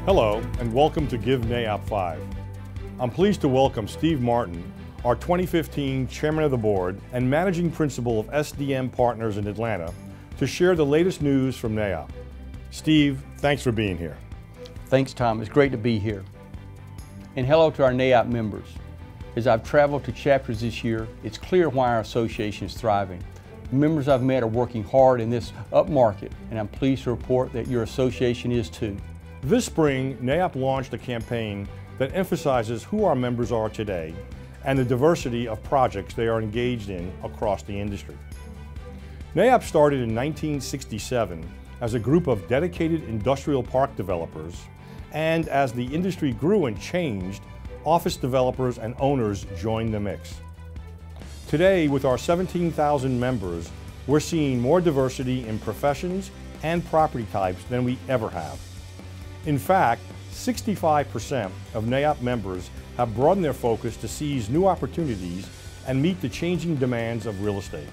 Hello, and welcome to Give NAIOP 5. I'm pleased to welcome Steve Martin, our 2015 Chairman of the Board and Managing Principal of SDM Partners in Atlanta, to share the latest news from NAIOP. Steve, thanks for being here. Thanks, Tom. It's great to be here. And hello to our NAIOP members. As I've traveled to chapters this year, it's clear why our association is thriving. The members I've met are working hard in this upmarket, and I'm pleased to report that your association is too. This spring, NAIOP launched a campaign that emphasizes who our members are today and the diversity of projects they are engaged in across the industry. NAIOP started in 1967 as a group of dedicated industrial park developers, and as the industry grew and changed, office developers and owners joined the mix. Today, with our 17,000 members, we're seeing more diversity in professions and property types than we ever have. In fact, 65% of NAIOP members have broadened their focus to seize new opportunities and meet the changing demands of real estate.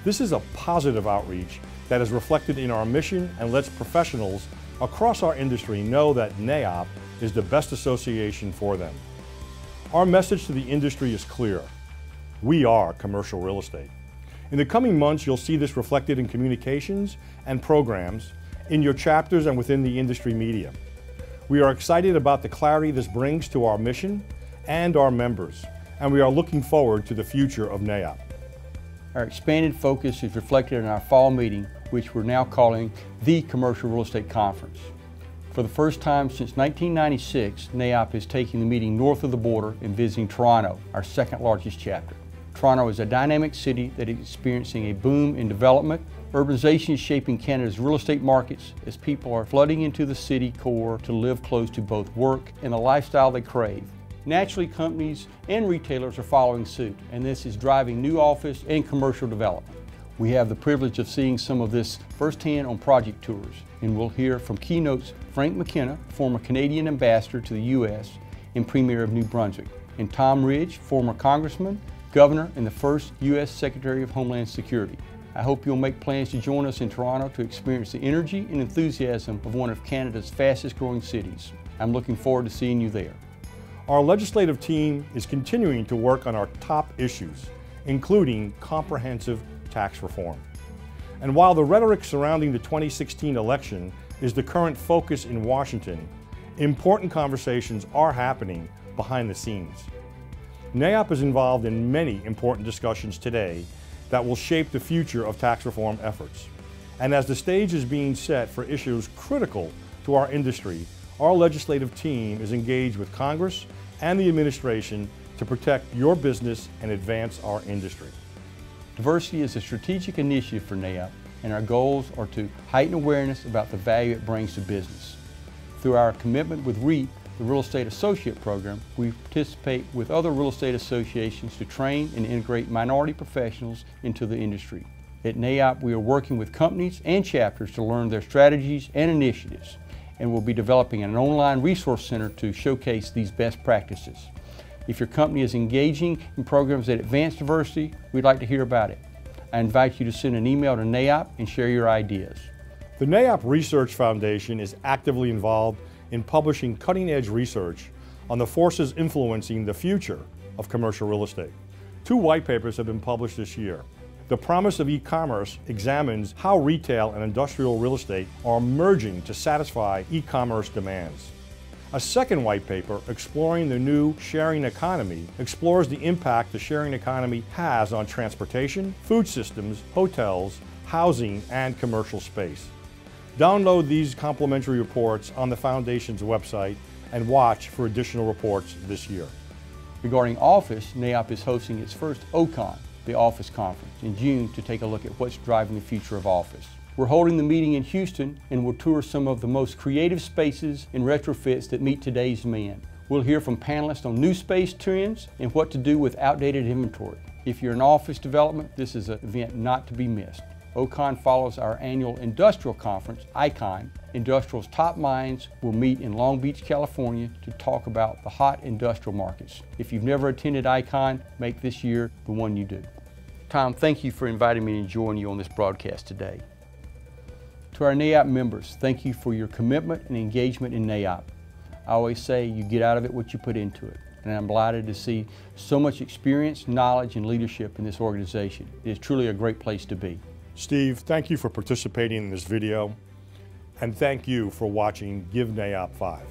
This is a positive outreach that is reflected in our mission and lets professionals across our industry know that NAIOP is the best association for them. Our message to the industry is clear. We are commercial real estate. In the coming months, you'll see this reflected in communications and programs, in your chapters and within the industry media. We are excited about the clarity this brings to our mission and our members, and we are looking forward to the future of NAIOP. Our expanded focus is reflected in our fall meeting, which we're now calling the Commercial Real Estate Conference. For the first time since 1996, NAIOP is taking the meeting north of the border and visiting Toronto, our second largest chapter. Toronto is a dynamic city that is experiencing a boom in development. Urbanization is shaping Canada's real estate markets as people are flooding into the city core to live close to both work and the lifestyle they crave. Naturally, companies and retailers are following suit, and this is driving new office and commercial development. We have the privilege of seeing some of this firsthand on project tours, and we'll hear from keynotes Frank McKenna, former Canadian ambassador to the U.S. and Premier of New Brunswick, and Tom Ridge, former congressman, governor, and the first U.S. Secretary of Homeland Security. I hope you'll make plans to join us in Toronto to experience the energy and enthusiasm of one of Canada's fastest growing cities. I'm looking forward to seeing you there. Our legislative team is continuing to work on our top issues, including comprehensive tax reform. And while the rhetoric surrounding the 2016 election is the current focus in Washington, important conversations are happening behind the scenes. NAIOP is involved in many important discussions today that will shape the future of tax reform efforts. And as the stage is being set for issues critical to our industry, our legislative team is engaged with Congress and the administration to protect your business and advance our industry. Diversity is a strategic initiative for NAIOP, and our goals are to heighten awareness about the value it brings to business. Through our commitment with REAP, the Real Estate Associate Program, we participate with other real estate associations to train and integrate minority professionals into the industry. At NAIOP, we are working with companies and chapters to learn their strategies and initiatives, and we'll be developing an online resource center to showcase these best practices. If your company is engaging in programs that advance diversity, we'd like to hear about it. I invite you to send an email to NAIOP and share your ideas. The NAIOP Research Foundation is actively involved in publishing cutting-edge research on the forces influencing the future of commercial real estate. 2 white papers have been published this year. The Promise of E-commerce examines how retail and industrial real estate are merging to satisfy e-commerce demands. A second white paper, Exploring the New Sharing Economy, explores the impact the sharing economy has on transportation, food systems, hotels, housing, and commercial space. Download these complimentary reports on the Foundation's website and watch for additional reports this year. Regarding office, NAIOP is hosting its first OCON, the Office Conference, in June to take a look at what's driving the future of office. We're holding the meeting in Houston and we'll tour some of the most creative spaces and retrofits that meet today's demand. We'll hear from panelists on new space trends and what to do with outdated inventory. If you're in office development, this is an event not to be missed. OCON follows our annual industrial conference, ICON. Industrial's top minds will meet in Long Beach, California to talk about the hot industrial markets. If you've never attended ICON, make this year the one you do. Tom, thank you for inviting me to join you on this broadcast today. To our NAIOP members, thank you for your commitment and engagement in NAIOP. I always say you get out of it what you put into it, and I'm delighted to see so much experience, knowledge, and leadership in this organization. It is truly a great place to be. Steve, thank you for participating in this video, and thank you for watching Give NAIOP 5.